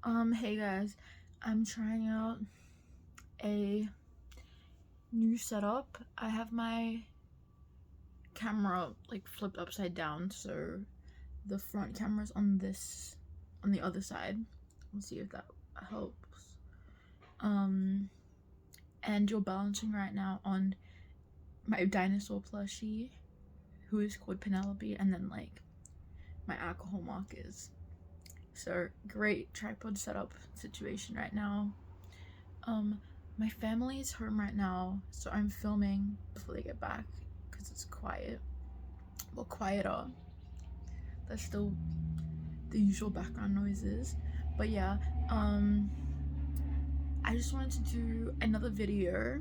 Hey guys, I'm trying out a new setup. I have my camera like flipped upside down, so the front camera's on the other side. Let's see if that helps. And you're balancing right now on my dinosaur plushie, who is called Penelope, and then like my alcohol markers. So great tripod setup situation right now. Um, my family is home right now, so I'm filming before they get back because it's quiet. Well, quieter. There's still the usual background noises, but yeah. I just wanted to do another video.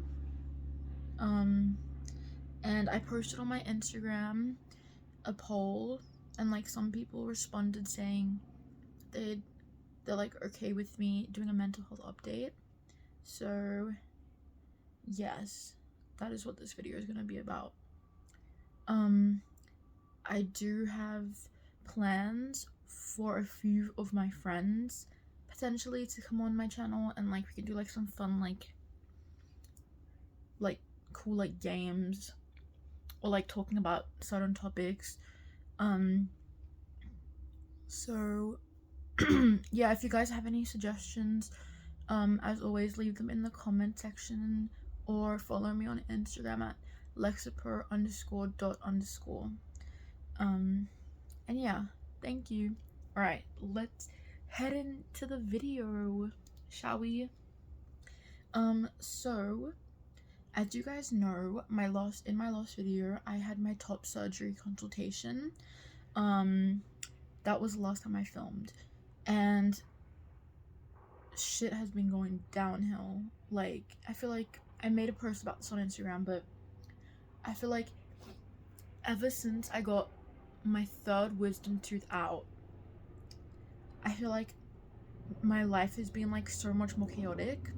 And I posted on my Instagram a poll, and like some people responded saying they're like okay with me doing a mental health update. So yes, that is what this video is gonna be about. I do have plans for a few of my friends potentially to come on my channel, and like we can do like some fun like cool like games or like talking about certain topics. So yeah, if you guys have any suggestions, as always, leave them in the comment section or follow me on Instagram at lexapro_dot_. And yeah, thank you. All right, let's head into the video, shall we? So as you guys know, in my last video, I had my top surgery consultation. That was the last time I filmed, and shit has been going downhill. Like, I feel like I made a post about this on Instagram, but I feel like ever since I got my third wisdom tooth out, I feel like my life has been like so much more chaotic.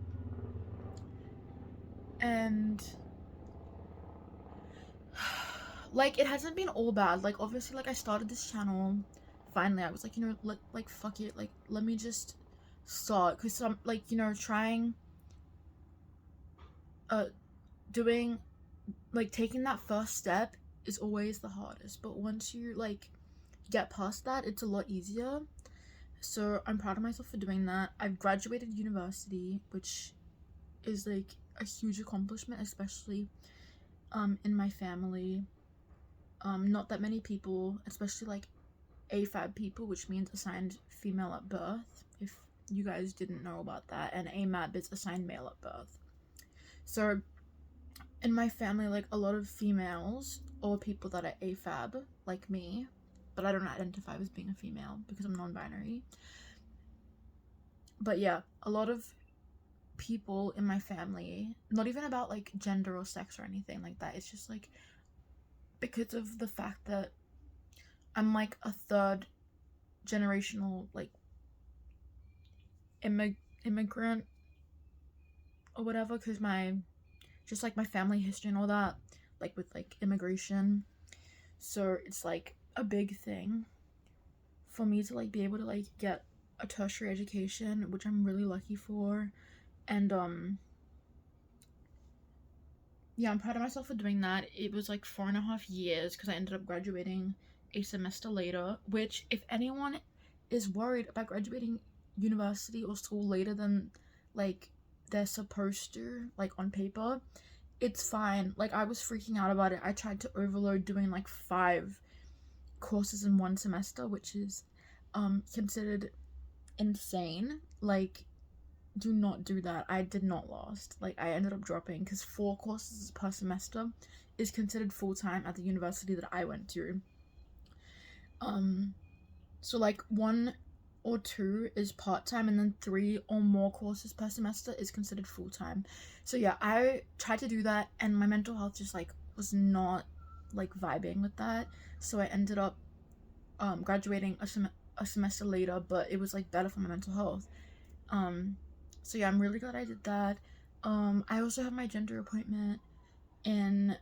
And like it hasn't been all bad. Like obviously, like I started this channel, finally I was like, like fuck it, like let me just start, because some like trying doing like taking that first step is always the hardest, but once you like get past that, it's a lot easier. So I'm proud of myself for doing that. I've graduated university, which is like a huge accomplishment, especially in my family. Not that many people, especially like AFAB people, which means assigned female at birth, if you guys didn't know about that, and AMAB is assigned male at birth. So in my family, like a lot of females or people that are AFAB, like me, but I don't identify as being a female because I'm non-binary. But yeah, a lot of people in my family, not even about like gender or sex or anything like that, it's just like because of the fact that I'm like a third generational like immigrant or whatever, because my just like my family history and all that, like with like immigration. So it's like a big thing for me to like be able to like get a tertiary education, which I'm really lucky for. And yeah, I'm proud of myself for doing that. It was like 4.5 years because I ended up graduating a semester later, which if anyone is worried about graduating university or school later than like they're supposed to, like on paper, it's fine. Like I was freaking out about it. I tried to overload doing like 5 courses in one semester, which is considered insane. Like do not do that. I did not last. Like I ended up dropping because 4 courses per semester is considered full-time at the university that I went to. So like 1 or 2 is part-time, and then 3 or more courses per semester is considered full-time. So yeah, I tried to do that, and my mental health just like was not like vibing with that. So I ended up graduating a semester later, but it was like better for my mental health. So yeah, I'm really glad I did that. I also have my gender appointment in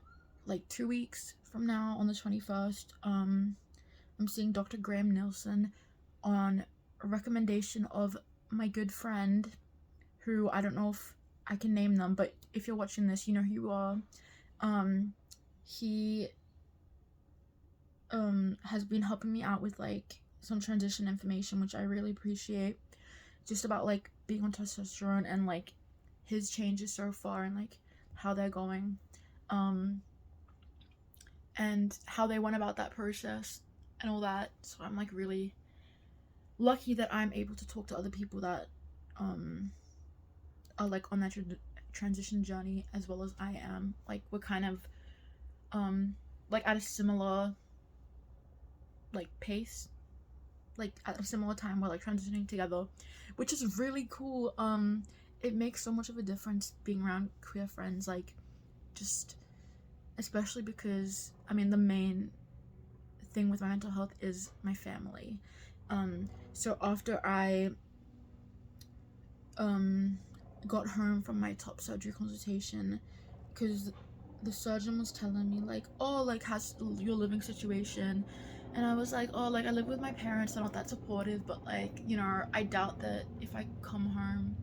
like 2 weeks from now on the 21st. I'm seeing Dr. Graham Nielsen on a recommendation of my good friend, who I don't know if I can name them, but if you're watching this, you know who you are. He has been helping me out with like some transition information, which I really appreciate, just about like being on testosterone and like his changes so far and like how they're going, and how they went about that process and all that. So I'm like really lucky that I'm able to talk to other people that are like on that transition journey as well as I am. Like we're kind of like at a similar like pace, like at a similar time, we're like transitioning together, which is really cool. It makes so much of a difference being around queer friends, like just especially because I mean the main thing with my mental health is my family. So after I got home from my top surgery consultation, because the surgeon was telling me like, oh, like how's your living situation, and I was like, oh, like I live with my parents, they're not that supportive, but like, you know, I doubt that if I come home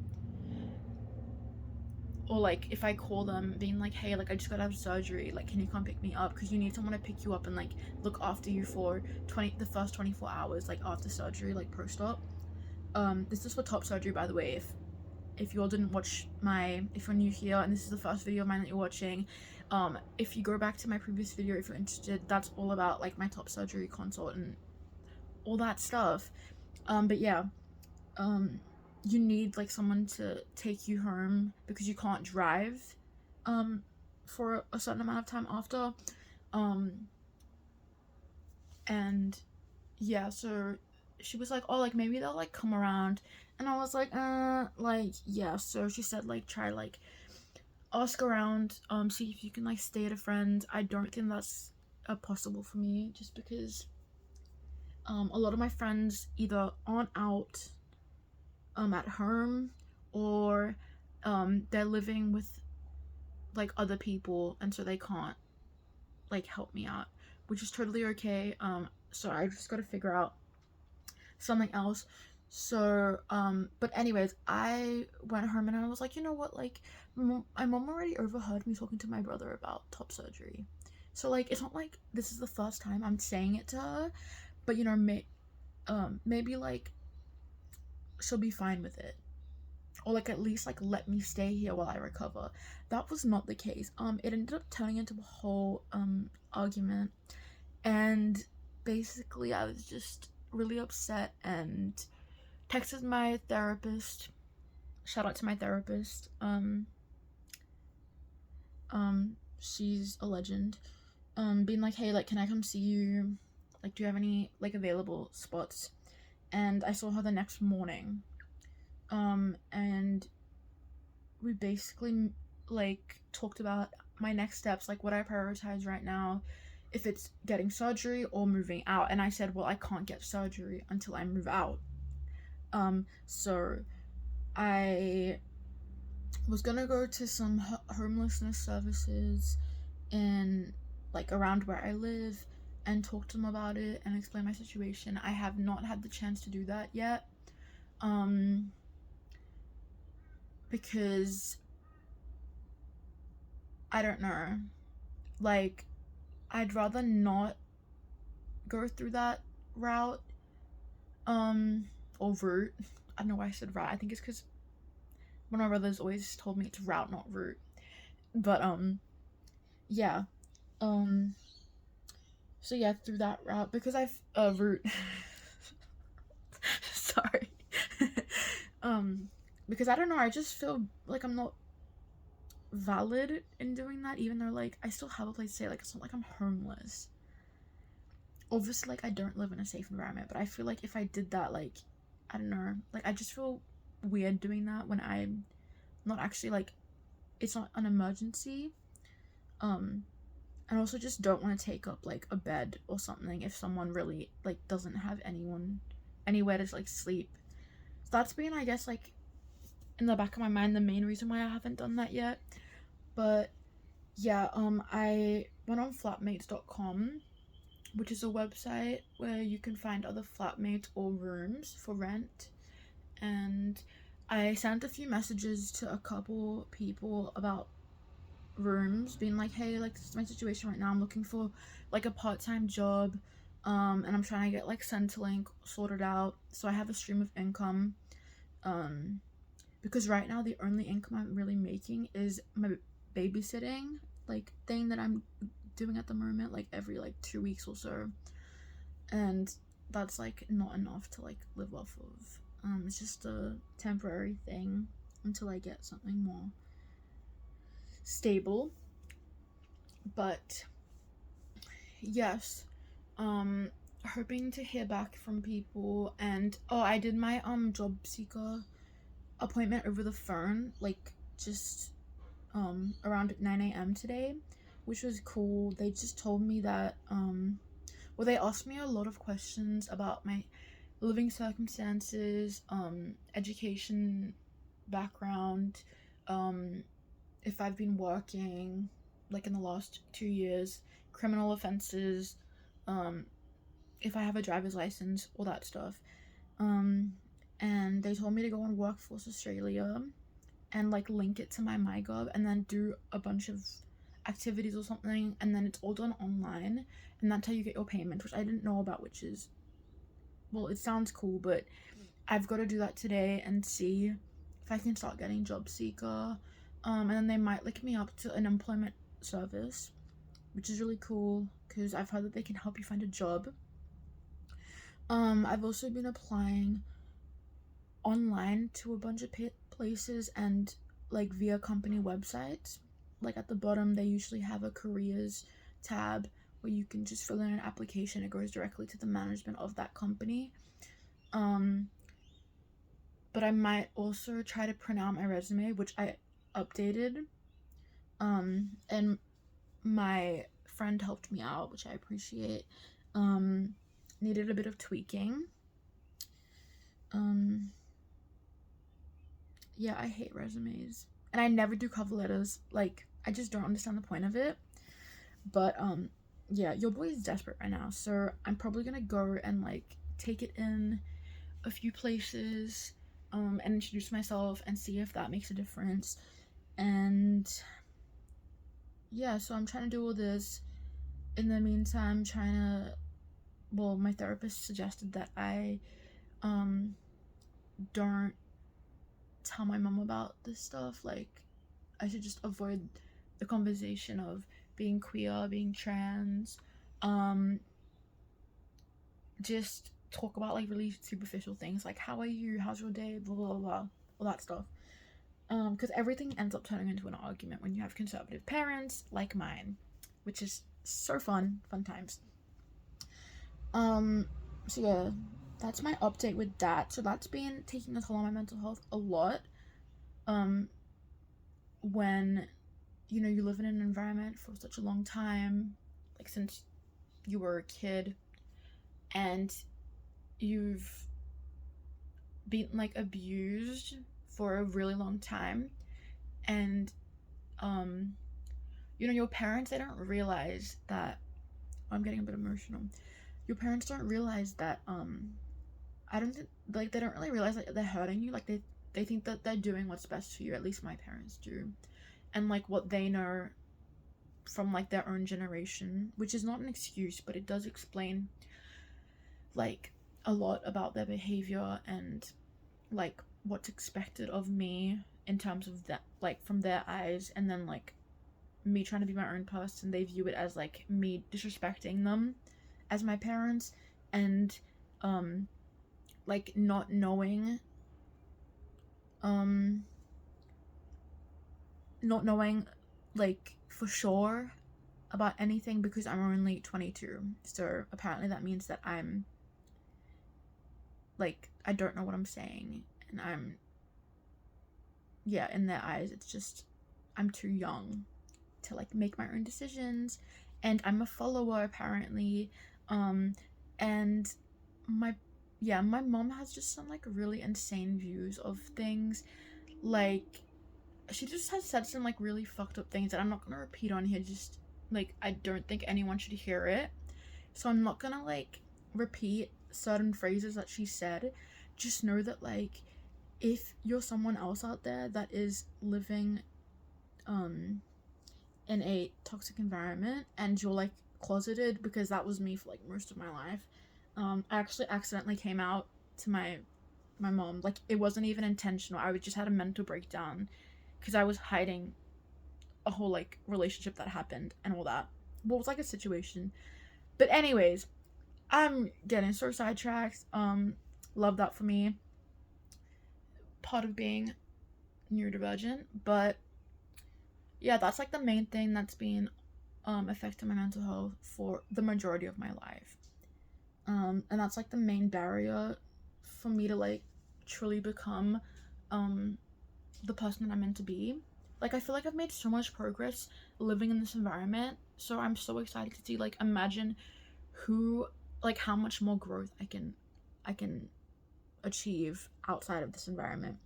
or like if I call them being like, hey, like I just got out of surgery, like can you come pick me up, because you need someone to pick you up and like look after you for the first 24 hours like after surgery, like post-op. This is for top surgery, by the way, if you all didn't watch if you're new here and this is the first video of mine that you're watching, if you go back to my previous video if you're interested, that's all about like my top surgery consult and all that stuff. But yeah, you need like someone to take you home because you can't drive for a certain amount of time after, and yeah, so she was like, oh, like maybe they'll like come around, and I was like yeah. So she said like try like ask around, see if you can like stay at a friend. I don't think that's possible for me, just because a lot of my friends either aren't out at home, or they're living with like other people and so they can't like help me out, which is totally okay. So I just gotta figure out something else. So but anyways, I went home and I was like, you know what, like my mom already overheard me talking to my brother about top surgery, so like it's not like this is the first time I'm saying it to her, but you know, maybe like she'll be fine with it, or like at least like let me stay here while I recover. That was not the case. It ended up turning into a whole argument, and basically I was just really upset and texted my therapist. Shout out to my therapist. She's a legend. Being like, hey, like can I come see you? Like, do you have any like available spots? And I saw her the next morning. And we basically like talked about my next steps, like what I prioritize right now, if it's getting surgery or moving out. And I said, well, I can't get surgery until I move out. So I was gonna go to some homelessness services in like around where I live and talk to them about it and explain my situation. I have not had the chance to do that yet, because I don't know, like I'd rather not go through that route, or route. I don't know why I said route. I think it's because one of my brothers always told me it's route, not route. But yeah, so yeah, through that route, because I've route. Sorry. Because I don't know, I just feel like I'm not valid in doing that, even though like I still have a place to stay. Like it's not like I'm homeless. Obviously, like I don't live in a safe environment, but I feel like if I did that, like I don't know, like I just feel weird doing that when I'm not actually like, it's not an emergency. And also just don't want to take up like a bed or something if someone really like doesn't have anywhere to like sleep. So that's been, I guess, like in the back of my mind the main reason why I haven't done that yet. But yeah, I went on flatmates.com, which is a website where you can find other flatmates or rooms for rent. and I sent a few messages to a couple people about rooms, being like, hey, like, this is my situation right now. I'm looking for like a part-time job, and I'm trying to get like Centrelink sorted out so I have a stream of income. Um, because right now the only income I'm really making is my babysitting like thing that I'm doing at the moment, like every like 2 weeks or so, and that's like not enough to like live off of. It's just a temporary thing until I get something more stable. But yes, um hoping to hear back from people. And oh, I did my job seeker appointment over the phone, like just around 9 a.m. today, which was cool. They just told me that well, they asked me a lot of questions about my living circumstances, education background, um if I've been working like in the last 2 years, criminal offenses, um if I have a driver's license, all that stuff. Um and they told me to go on Workforce Australia and like link it to my MyGov and then do a bunch of activities or something, and then it's all done online, and that's how you get your payment, which I didn't know about, which is, well, it sounds cool, but I've got to do that today and see if I can start getting job seeker. And then they might link me up to an employment service, which is really cool because I've heard that they can help you find a job. I've also been applying online to a bunch of places and like via company websites. Like at the bottom, they usually have a careers tab where you can just fill in an application. It goes directly to the management of that company. But I might also try to print out my resume, which I updated. And my friend helped me out, which I appreciate. Needed a bit of tweaking. Yeah, I hate resumes. And I never do cover letters. Like, I just don't understand the point of it. But, yeah, your boy is desperate right now. So I'm probably gonna go and, like, take it in a few places, and introduce myself and see if that makes a difference. And, yeah, so I'm trying to do all this. In the meantime, well, my therapist suggested that I, don't tell my mom about this stuff. Like, I should just avoid the conversation of being queer, being trans, just talk about like really superficial things like how are you, how's your day, blah blah blah, all that stuff. Because everything ends up turning into an argument when you have conservative parents like mine, which is so fun times. So yeah, that's my update with that. So that's been taking a toll on my mental health a lot. When you live in an environment for such a long time, like since you were a kid, and you've been like abused for a really long time, and your parents, they don't realize that, I'm getting a bit emotional. Your parents don't realize that I don't think, like, they don't really realize that they're hurting you. Like they think that they're doing what's best for you. At least my parents do. And like what they know from like their own generation, which is not an excuse, but it does explain like a lot about their behavior and like what's expected of me in terms of that, like from their eyes. And then like me trying to be my own person, they view it as like me disrespecting them as my parents, and like not knowing like for sure about anything because I'm only 22. So apparently that means that I'm like, I don't know what I'm saying, and yeah, in their eyes it's just, I'm too young to like make my own decisions, and I'm a follower apparently. And my mom has just some like really insane views of things. Like, she just has said some like really fucked up things that I'm not gonna repeat on here, just like I don't think anyone should hear it. So I'm not gonna like repeat certain phrases that she said. Just know that like if you're someone else out there that is living in a toxic environment and you're like closeted, because that was me for like most of my life. I actually accidentally came out to my mom. Like, it wasn't even intentional. I just had a mental breakdown because I was hiding a whole like relationship that happened and all that. Well, it was like a situation. But anyways, I'm getting so sidetracked. Love that for me. Part of being neurodivergent, but yeah, that's like the main thing that's been affecting my mental health for the majority of my life. And that's like the main barrier for me to like truly become the person that I'm meant to be. Like, I feel like I've made so much progress living in this environment, so I'm so excited to see, like, imagine who, like, how much more growth I can achieve outside of this environment.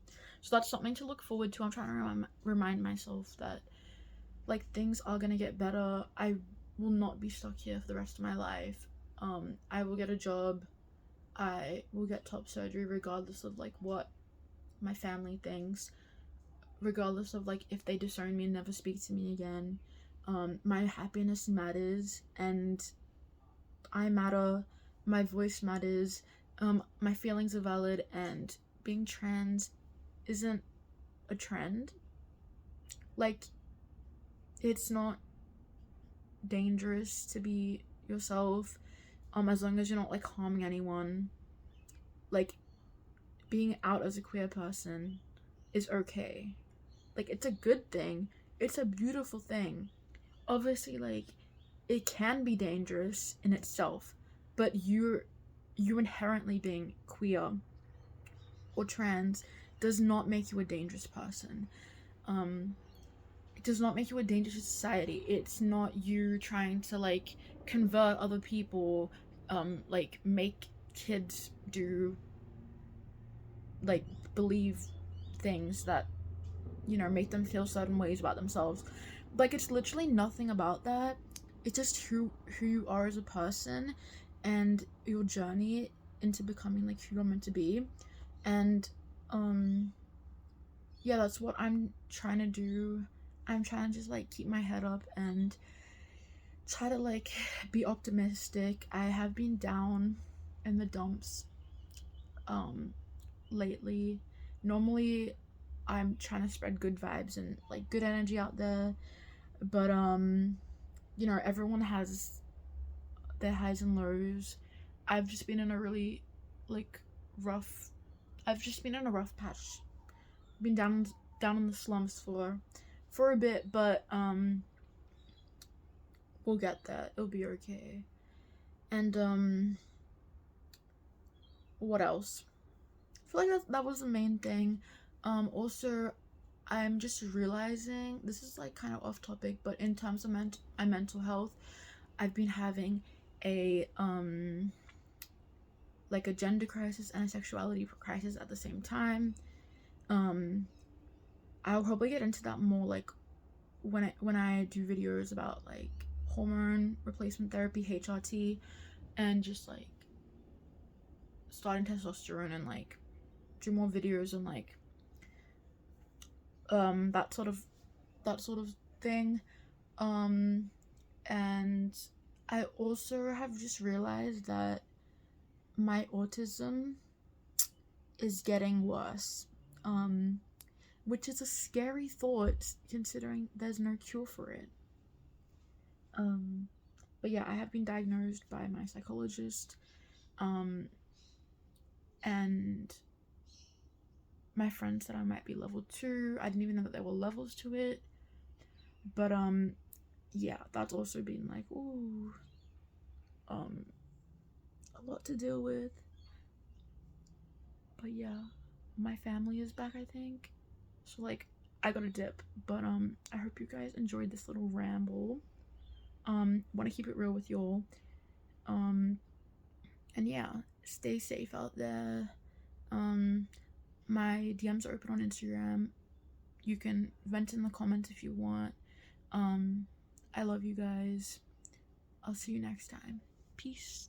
So that's something to look forward to. I'm trying to remind myself that, like, things are gonna get better. I will not be stuck here for the rest of my life. I will get a job. I will get top surgery regardless of like what my family thinks, regardless of like if they disown me and never speak to me again. My happiness matters, and I matter. My voice matters. My feelings are valid, and being trans isn't a trend. Like, it's not dangerous to be yourself. As long as you're not like harming anyone. Like, being out as a queer person is okay. Like, it's a good thing. It's a beautiful thing. Obviously, like, it can be dangerous in itself, but you inherently being queer or trans does not make you a dangerous person. It does not make you a danger to society. It's not you trying to like convert other people, like make kids do like believe things that, you know, make them feel certain ways about themselves. Like, it's literally nothing about that. It's just who you are as a person and your journey into becoming like who you're meant to be. And yeah, that's what I'm trying to do. I'm trying to just like keep my head up and try to like be optimistic. I have been down in the dumps lately. Normally I'm trying to spread good vibes and like good energy out there, but you know, everyone has their highs and lows. I've just been in a really like rough I've just been in a rough patch. Been down in the slums for a bit, but we'll get there. It'll be okay. And what else? I feel like that was the main thing. Also, I'm just realizing, this is like kind of off topic, but in terms of mental health, I've been having a like a gender crisis and a sexuality crisis at the same time. I'll probably get into that more like when I do videos about like hormone replacement therapy, HRT, and just like starting testosterone, and like do more videos on like that sort of thing. And I also have just realized that my autism is getting worse, which is a scary thought considering there's no cure for it. But yeah, I have been diagnosed by my psychologist, and my friend said I might be level 2. I didn't even know that there were levels to it. But yeah, that's also been like, ooh, a lot to deal with. But yeah, my family is back, I think. So like, I gotta dip. But I hope you guys enjoyed this little ramble. Want to keep it real with y'all. And yeah, stay safe out there. My DMs are open on Instagram. You can vent in the comments if you want. I love you guys. I'll see you next time. Peace.